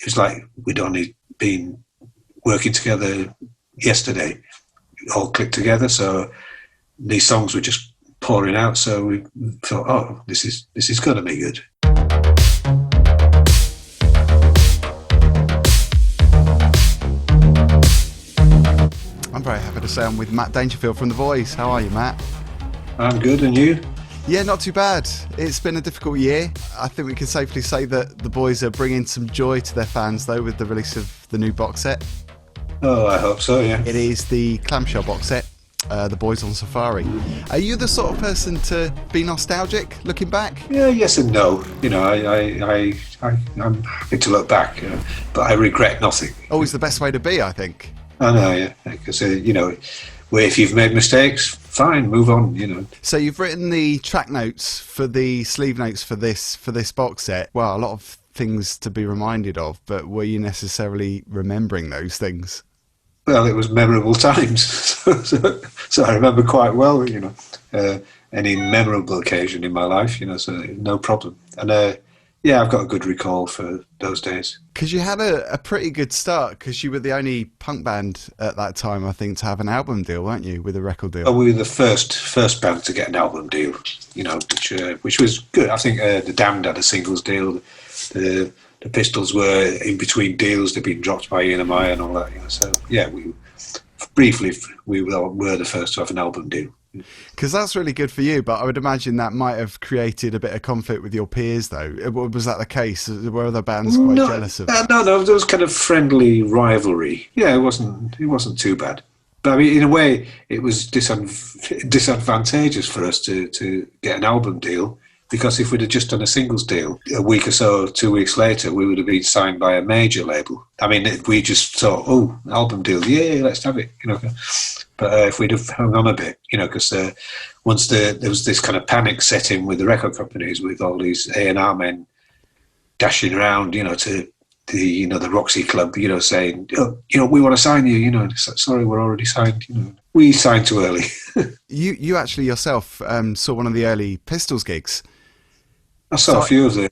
it was like we'd only been working together yesterday, all clicked together. So these songs were just pouring out. So we thought, oh, this is going to be good. I'm very happy to say I'm with Matt Dangerfield from The Voice. How are you, Matt? I'm good, and you? Yeah, not too bad. It's been a difficult year. I think we can safely say that the boys are bringing some joy to their fans, though, with the release of the new box set. Oh, I hope so, yeah. It is the clamshell box set, The Boys on Safari. Are you the sort of person to be nostalgic, looking back? Yeah, yes and no. You know, I'm happy to look back, but I regret nothing. Always the best way to be, I think. I know, yeah, because, you know, where if you've made mistakes, fine, move on, you know. So you've written the track notes for the sleeve notes for this box set. Well, a lot of things to be reminded of, but were you necessarily remembering those things? Well, it was memorable times, so I remember quite well, you know, any memorable occasion in my life, you know, so no problem. And yeah, I've got a good recall for those days. Because you had a pretty good start, because you were the only punk band at that time, I think, to have an album deal, weren't you, with a record deal? Oh, we were the first band to get an album deal, you know, which was good. I think the Damned had a singles deal. The Pistols were in between deals. They'd been dropped by EMI and all that, you know. So yeah, we were the first to have an album deal. Because that's really good for you, but I would imagine that might have created a bit of conflict with your peers, though. Was that the case? Were other bands quite jealous of it? No, there was kind of friendly rivalry. Yeah, it wasn't too bad. But I mean, in a way, it was disadvantageous for us to get an album deal, because if we'd have just done a singles deal, a week or so, 2 weeks later, we would have been signed by a major label. I mean, we just thought, oh, album deal, yeah, let's have it, you know. But if we'd have hung on a bit, you know, because once there was this kind of panic set in with the record companies, with all these A&R men dashing around, you know, to the Roxy Club, you know, saying, oh, you know, we want to sign you, you know. It's like, sorry, we're already signed, you know. We signed too early. You actually yourself saw one of the early Pistols gigs. I saw a few of them.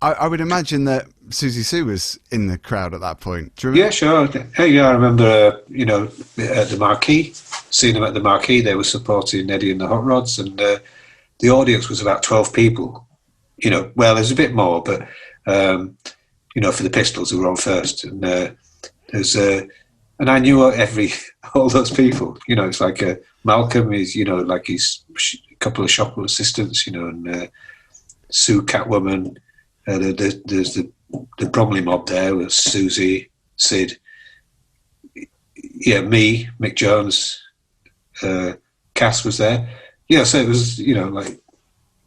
I would imagine that Susie Sue was in the crowd at that point. Do you remember? Yeah, sure. Hey, yeah, I remember, you know, at the Marquee, seeing them at the Marquee. They were supporting Eddie and the Hot Rods, and the audience was about 12 people. You know, well, there's a bit more, but, you know, for the Pistols who were on first. And and I knew all those people. You know, it's like Malcolm is, you know, like he's a couple of shop assistants, you know, and Sue Catwoman. There's the Bromley mob there with Susie, Sid, yeah, me, Mick Jones, Cass was there. Yeah, so it was, you know, like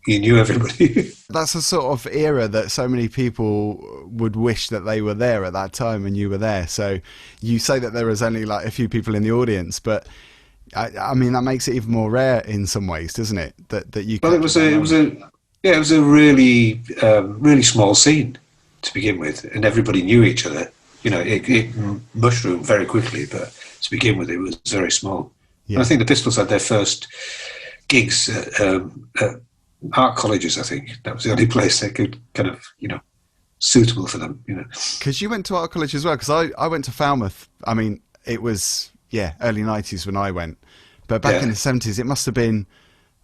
you knew everybody. That's a sort of era that so many people would wish that they were there at that time, and you were there. So you say that there was only like a few people in the audience, but I mean that makes it even more rare in some ways, doesn't it? That you. Well, it was a really really small scene to begin with, and everybody knew each other. You know, it mushroomed very quickly, but to begin with, it was very small. Yeah. And I think the Pistols had their first gigs at art colleges. I think that was the only place they could kind of, you know, suitable for them. You know, because you went to art college as well. Because I went to Falmouth. I mean, it was early 90s when I went, but back in the 70s, it must have been.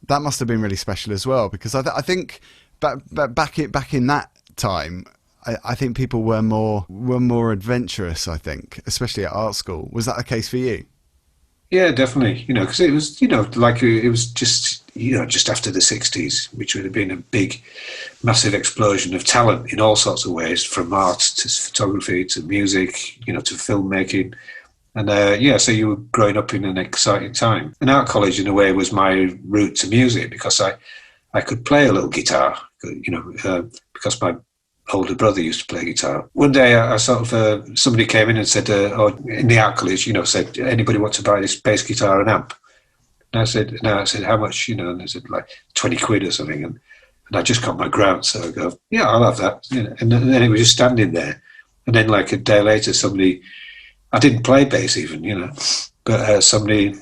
That must have been really special as well, because I think back in that time, I think people were more adventurous. I think, especially at art school. Was that the case for you? Yeah, definitely. You know, because it was, you know, like it was just, you know, just after the 60s, which would have been a big, massive explosion of talent in all sorts of ways, from art to photography to music, you know, to filmmaking. And so you were growing up in an exciting time. And art college, in a way, was my route to music, because I could play a little guitar, you know, because my older brother used to play guitar. One day, I sort of somebody came in and said, in the art college, you know, said, anybody want to buy this bass guitar and amp? And I said, how much? You know, and they said like 20 quid or something. And I just got my grant, so I go, yeah, I'll have that. You know, and then it was just standing there. And then like a day later, I didn't play bass even, you know, but somebody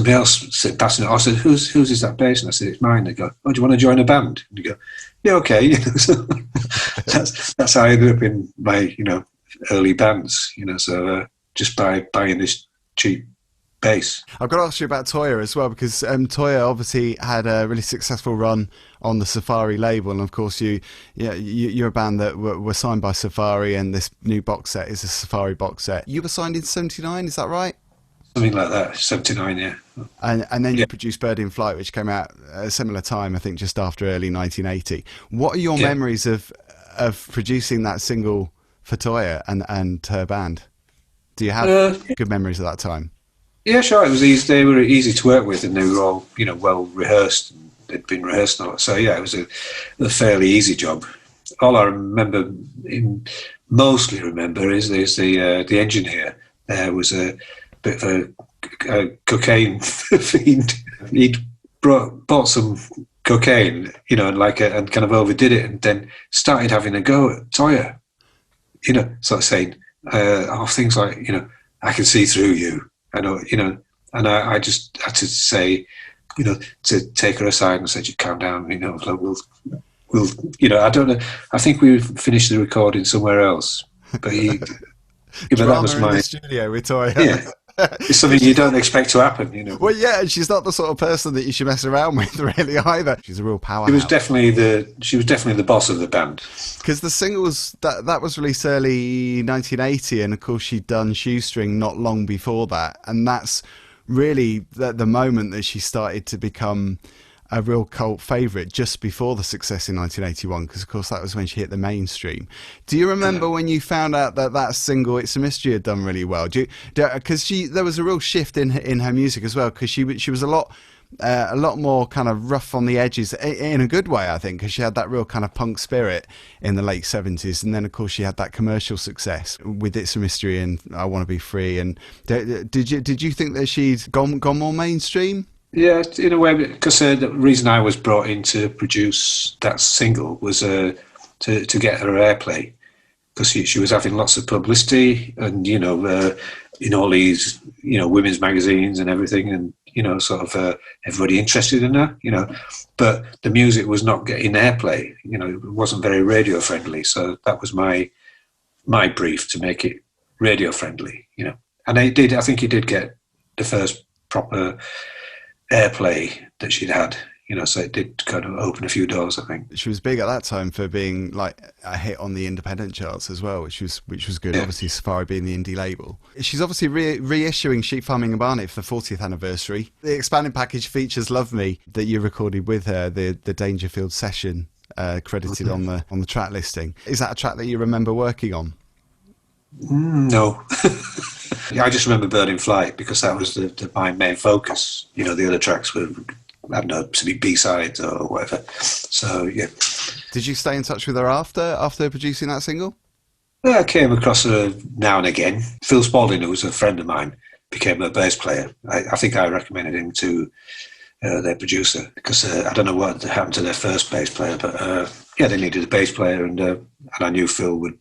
else said, passing it. I said, whose is that bass? And I said, it's mine. They go, oh, do you want to join a band? And you go, yeah, okay. So that's how I ended up in my early bands. So just by buying this cheap bass. I've got to ask you about Toyah as well, because Toyah obviously had a really successful run on the Safari label, and of course you're a band that were signed by Safari, and this new box set is a Safari box set. You were signed in '79, is that right? Something like that, 79, yeah. And then you produced Bird in Flight, which came out at a similar time, I think just after early 1980. What are your memories of producing that single for Toyah and her band? Do you have good memories of that time? Yeah, sure. It was easy. They were easy to work with, and they were all, well rehearsed. And they'd been rehearsed and all that. So yeah, it was a fairly easy job. All I mostly remember is the engineer. There was a bit of a cocaine fiend. He'd bought some cocaine, and kind of overdid it, and then started having a go at Toyah. Sort of saying things like, I can see through you. I know, and I just had to say, to take her aside and say, "You calm down, like we'll, I don't know. I think we finished the recording somewhere else, but that was in the studio with Toyah. Yeah. It's something you don't expect to happen, Well, yeah, and she's not the sort of person that you should mess around with, really, either. She's a real powerhouse. She was definitely the boss of the band. Because the singles that was released early 1980, and of course she'd done Shoestring not long before that, and that's really the moment that she started to become a real cult favourite just before the success in 1981, because of course that was when she hit the mainstream. Do you remember when you found out that single "It's a Mystery" had done really well? Because there was a real shift in her music as well, because she was a lot more kind of rough on the edges in a good way, I think, because she had that real kind of punk spirit in the late 70s, and then of course she had that commercial success with "It's a Mystery" and "I Want to Be Free." And did you think that she'd gone more mainstream? Yeah, in a way, because the reason I was brought in to produce that single was to get her airplay, because she was having lots of publicity, and in all these women's magazines and everything, and everybody interested in her, but the music was not getting airplay. It wasn't very radio friendly, so that was my brief, to make it radio friendly. And I think it did get the first proper airplay that she'd had, so it did kind of open a few doors, I think. She was big at that time for being like a hit on the independent charts as well, which was good. Yeah. Obviously Safari being the indie label. She's obviously reissuing Sheep Farming and Barnet for the 40th anniversary. The expanded package features "Love Me" that you recorded with her, the Dangerfield session, credited on the track listing. Is that a track that you remember working on? No. I just remember "Bird in Flight" because that was my main focus. The other tracks were, I don't know, to be B-sides or whatever. So, yeah. Did you stay in touch with her after producing that single? I came across her now and again. Phil Spalding, who was a friend of mine, became her bass player. I think I recommended him to their producer, because I don't know what happened to their first bass player, but they needed a bass player, and I knew Phil would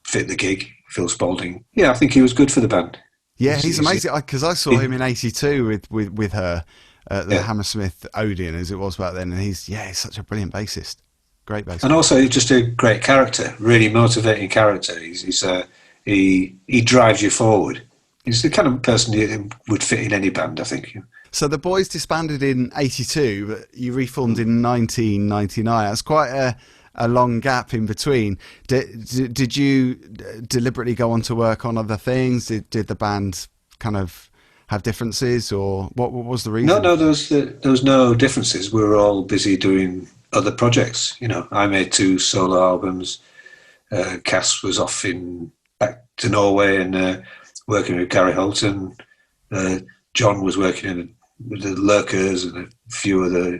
fit the gig. Phil Spalding. Yeah, I think he was good for the band. Yeah, he's amazing, because I saw him in '82 with her at the Hammersmith Odeon, as it was back then, and he's such a brilliant bassist. Great bassist. And also, he's just a great character, really motivating character. He drives you forward. He's the kind of person who would fit in any band, I think. So the boys disbanded in '82, but you reformed in 1999. That's quite a long gap in between. Did you deliberately go on to work on other things? Did the band kind of have differences, or what was the reason? No, there was no differences. We were all busy doing other projects. I made 2 solo albums. Cass was off back to Norway and working with Gary Holton. John was working with the Lurkers and a few other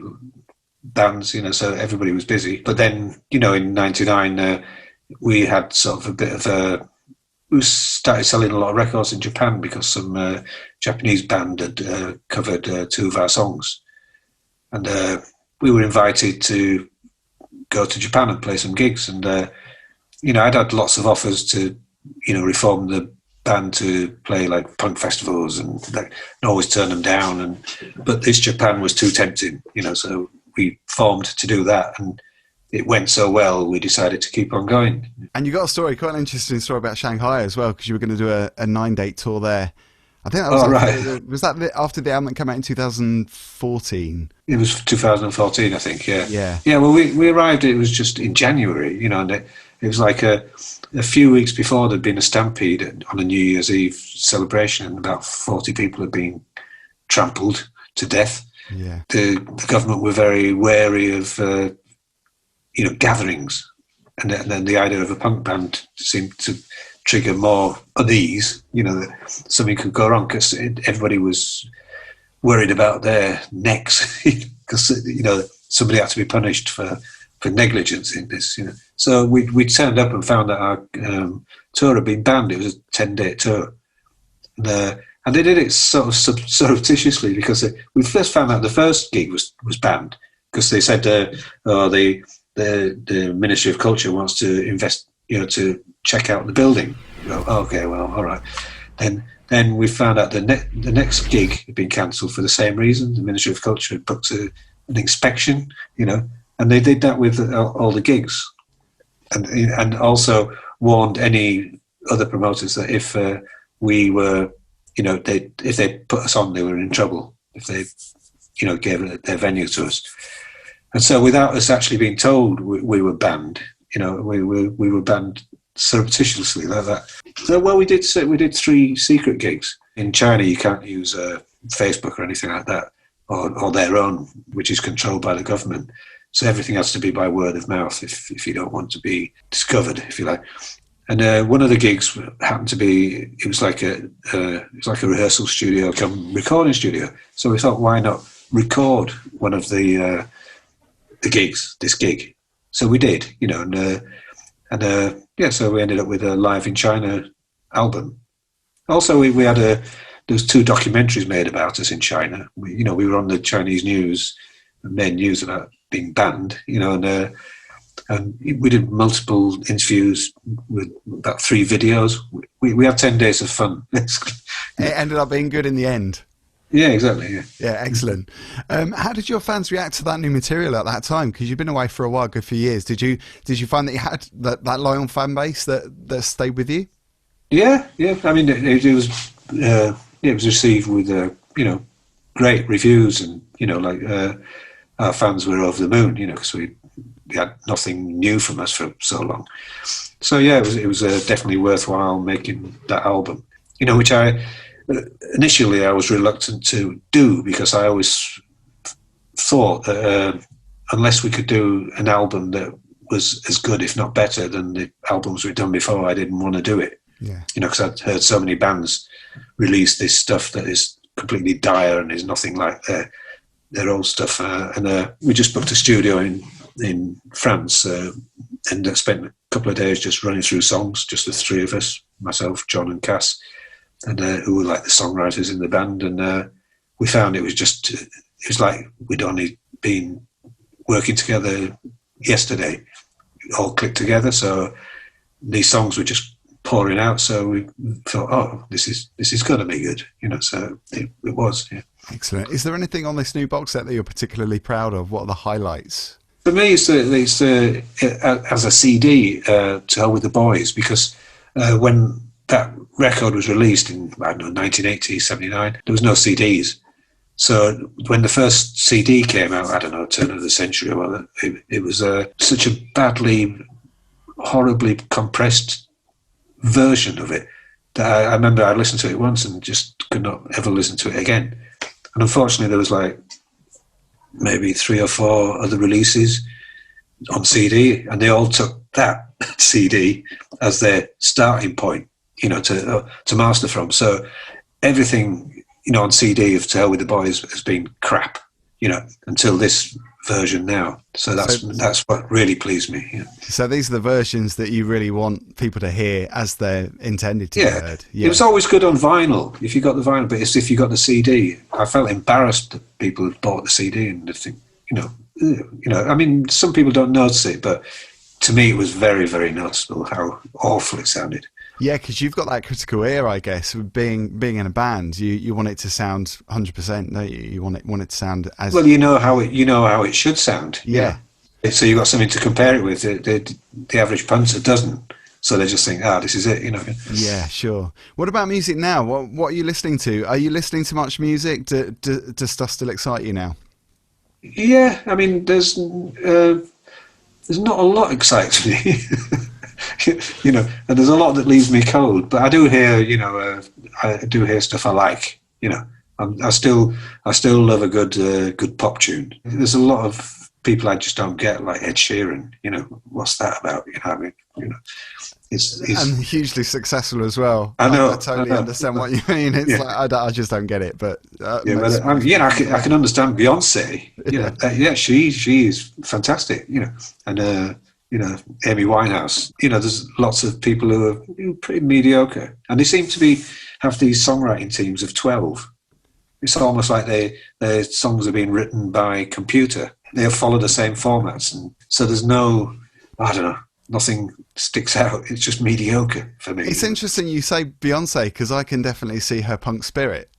bands, so everybody was busy. But then, in '99, we had sort of a bit of we started selling a lot of records in Japan, because some Japanese band had covered 2 of our songs. And we were invited to go to Japan and play some gigs. And, I'd had lots of offers to, reform the band to play like punk festivals, and always turn them down. But this Japan was too tempting, so we formed to do that, and it went so well, we decided to keep on going. And you got a story, quite an interesting story about Shanghai as well, because you were going to do a 9-date tour there. I think that was Right. Was that after the album that came out in 2014? It was 2014, I think. Yeah. Yeah. Yeah. Well, we arrived. It was just in January, and it was like a few weeks before there'd been a stampede on a New Year's Eve celebration, and about 40 people had been trampled to death. Yeah. The government were very wary of gatherings, and then the idea of a punk band seemed to trigger more unease, that something could go wrong, because everybody was worried about their necks, because somebody had to be punished for negligence in this. So we turned up and found that our tour had been banned. It was a 10-day tour, and they did it sort of surreptitiously, because we first found out the first gig was banned, because they said the Ministry of Culture wants to invest, to check out the building. Okay, well, all right. Then we found out the next gig had been cancelled for the same reason. The Ministry of Culture had booked an inspection, and they did that with all the gigs, and also warned any other promoters that if we were, if they put us on, they were in trouble if they, gave their venue to us. And so, without us actually being told, we were banned. We were banned surreptitiously like that. So, well, we did 3 secret gigs. In China, you can't use Facebook or anything like that, or their own, which is controlled by the government. So everything has to be by word of mouth if you don't want to be discovered, if you like. And one of the gigs happened to be, it was like a rehearsal studio come recording studio. So we thought, why not record one of the gigs, this gig? So we did, so we ended up with a Live in China album. Also, we had there was 2 documentaries made about us in China. We were on the Chinese news, the main news about being banned, and we did multiple interviews with about 3 videos. We had 10 days of fun. It ended up being good in the end. Yeah, exactly. Yeah, yeah, excellent. How did your fans react to that new material at that time? Because you've been away for a while, good few years. Did you find that you had that loyal fan base that stayed with you? Yeah. I mean, it was received with great reviews, and our fans were over the moon, because we had nothing new from us for so long. So yeah, it was definitely worthwhile making that album. Which initially I was reluctant to do, because I always thought that unless we could do an album that was as good, if not better, than the albums we'd done before, I didn't want to do it. Yeah. Because I'd heard so many bands release this stuff that is completely dire and is nothing like their old stuff. And we just booked a studio in France, and spent a couple of days just running through songs, just the 3 of us, myself, John and Cass, and who were like the songwriters in the band. And we found it was like we'd only been working together yesterday, all clicked together. So these songs were just pouring out. So we thought, oh, this is going to be good, So it was. Yeah. Excellent. Is there anything on this new box set that you're particularly proud of? What are the highlights? For me, it's as a CD, To Hell with the Boys, because when that record was released in, 1980, 79, there was no CDs. So when the first CD came out, turn of the century, well, it was such a badly, horribly compressed version of it that I remember I listened to it once and just could not ever listen to it again. And unfortunately, there was maybe 3 or 4 other releases on CD, and they all took that CD as their starting point, to master from. So everything, on CD of To Hell with the Boys has been crap, until this version now. So that's what really pleased me. Yeah. So these are the versions that you really want people to hear as they're intended to be heard. Yeah. It was always good on vinyl if you got the vinyl, but it's if you got the CD. I felt embarrassed that people had bought the CD and they think, I mean, some people don't notice it, but to me it was very, very noticeable how awful it sounded. Yeah, because you've got that critical ear, I guess. Being in a band, you want it to sound 100%, don't you? You want it to sound as well. You know how it should sound. Yeah. So you've got something to compare it with. The average punter doesn't. So they just think, this is it, Yeah, sure. What about music now? What are you listening to? Are you listening to much music? Does stuff still excite you now? Yeah, I mean, there's not a lot excites me, and there's a lot that leaves me cold. But I do hear, I do hear stuff I like. I still love a good pop tune. There's a lot of people I just don't get, like Ed Sheeran. What's that about? I mean, and hugely successful as well. I know. I totally understand what you mean. It's like I just don't get it. But I can understand Beyonce. She is fantastic. And Amy Winehouse. There's lots of people who are pretty mediocre, and they seem to have these songwriting teams of 12. It's almost like their songs are being written by computer. They follow the same formats, and so there's nothing sticks out. It's just mediocre for me. It's interesting you say Beyonce, because I can definitely see her punk spirit.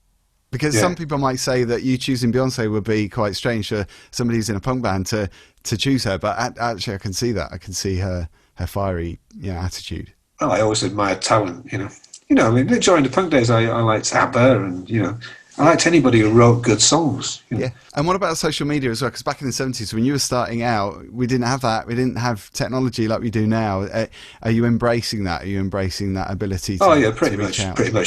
Because some people might say that you choosing Beyonce would be quite strange for somebody who's in a punk band to choose her, but actually I can see that. I can see her fiery attitude. Well, I always admired talent. I mean, during the punk days, I liked ABBA, and I liked anybody who wrote good songs. Yeah. And what about social media as well? Because back in the 70s, when you were starting out, we didn't have that. We didn't have technology like we do now. Are you embracing that? Are you embracing that ability to pretty much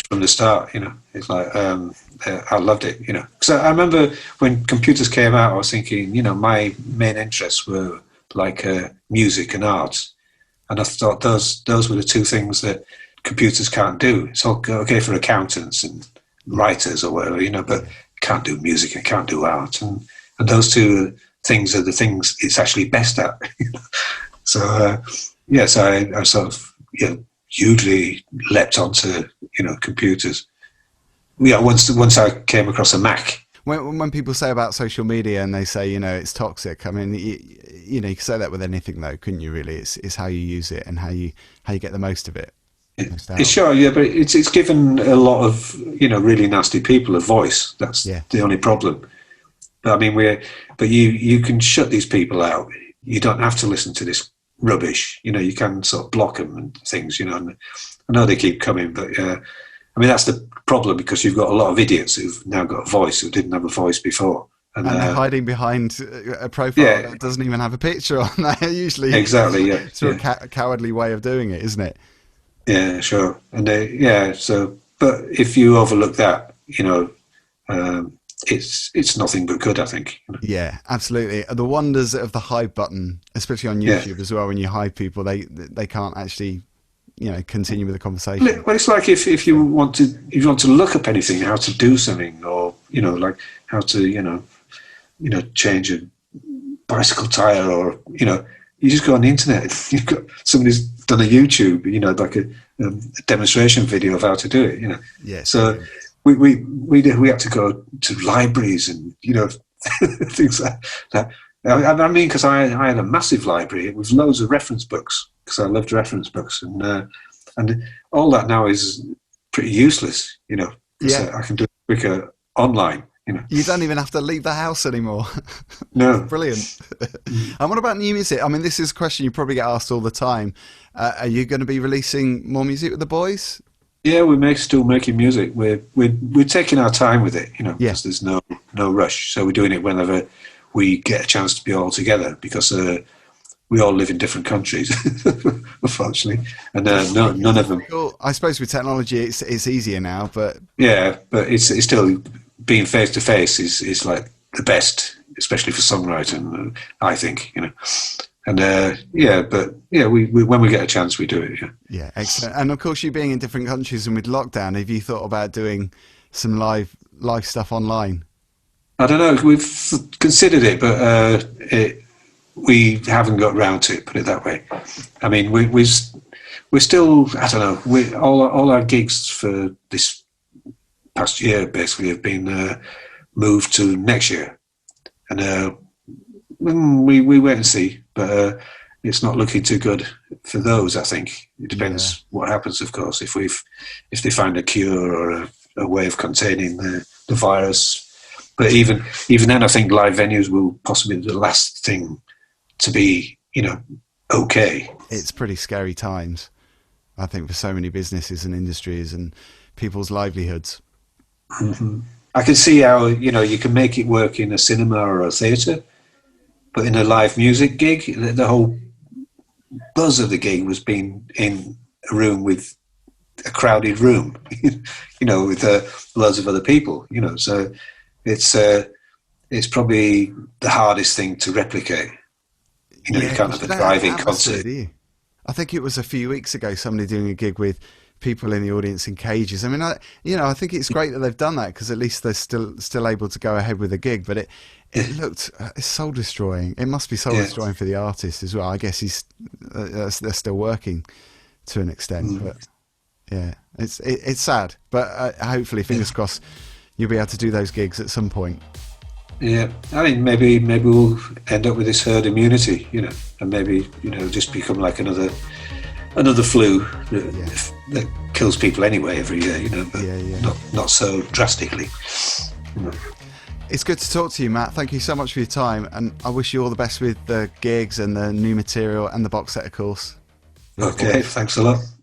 from the start. It's like I loved it. Because I remember when computers came out, I was thinking, my main interests were like music and art, and I thought those were the two things that computers can't do. It's okay for accountants and writers or whatever, but can't do music and can't do art, and those two things are the things it's actually best at. So I sort of hugely leapt onto computers. Once I came across a Mac. When people say about social media and they say it's toxic, I mean you could say that with anything though, couldn't you? Really, it's how you use it and how you get the most of it. It's sure, but it's given a lot of really nasty people a voice. That's the only problem. But I mean, you can shut these people out. You don't have to listen to this rubbish. You can sort of block them and things. And I know they keep coming, but I mean that's the problem, because you've got a lot of idiots who've now got a voice who didn't have a voice before. And they're hiding behind a profile that doesn't even have a picture on there. Usually, exactly. Yeah, it's a cowardly way of doing it, isn't it? Yeah, sure. And but if you overlook that, it's nothing but good, I think. Yeah, absolutely. The wonders of the hide button, especially on YouTube as well. When you hide people, they can't actually, continue with the conversation. Well, it's like if you want to look up anything, how to do something, or like how to change a bicycle tire, or you just go on the internet. You've got somebody's done a YouTube, like a demonstration video of how to do it. Yes. So we had to go to libraries and things like that. I mean, because I had a massive library with loads of reference books, because I loved reference books, and all that now is pretty useless. I can do it quicker online. You don't even have to leave the house anymore. No. Brilliant. And what about new music? I mean, this is a question you probably get asked all the time. Are you going to be releasing more music with the boys? Yeah, we're still making music. We're taking our time with it, because there's no rush. So we're doing it whenever we get a chance to be all together, because we all live in different countries, unfortunately, and none of them. I suppose with technology, it's easier now, but but it's still. Being face to face is like the best, especially for songwriting. I think and we when we get a chance, we do it. Yeah, excellent. And of course, you being in different countries and with lockdown, have you thought about doing some live stuff online? I don't know. We've considered it, but we haven't got round to it. Put it that way. I mean, we're still. I don't know. We all our gigs for this past year basically have been moved to next year, and we wait and see, but it's not looking too good for those. I think it depends what happens, of course, if they find a cure or a way of containing the virus. But even then, I think live venues will possibly be the last thing to be, okay. It's pretty scary times, I think, for so many businesses and industries and people's livelihoods. Mm-hmm. I can see how, you can make it work in a cinema or a theatre, but in a live music gig, the whole buzz of the gig was being in a room with a crowded room, with loads of other people, so it's probably the hardest thing to replicate. You can't have a drive-in concert. I think it was a few weeks ago, somebody doing a gig with people in the audience in cages. I mean, I think it's great that they've done that, because at least they're still able to go ahead with the gig. But it looked it's soul destroying. It must be soul destroying for the artist as well. I guess they're still working to an extent, but yeah, it's sad. But hopefully, fingers crossed, you'll be able to do those gigs at some point. Yeah, I think maybe we'll end up with this herd immunity, and maybe just become like another flu that kills people anyway every year, but not so drastically. It's good to talk to you, Matt. Thank you so much for your time, and I wish you all the best with the gigs and the new material and the box set, of course. Okay, thanks a lot.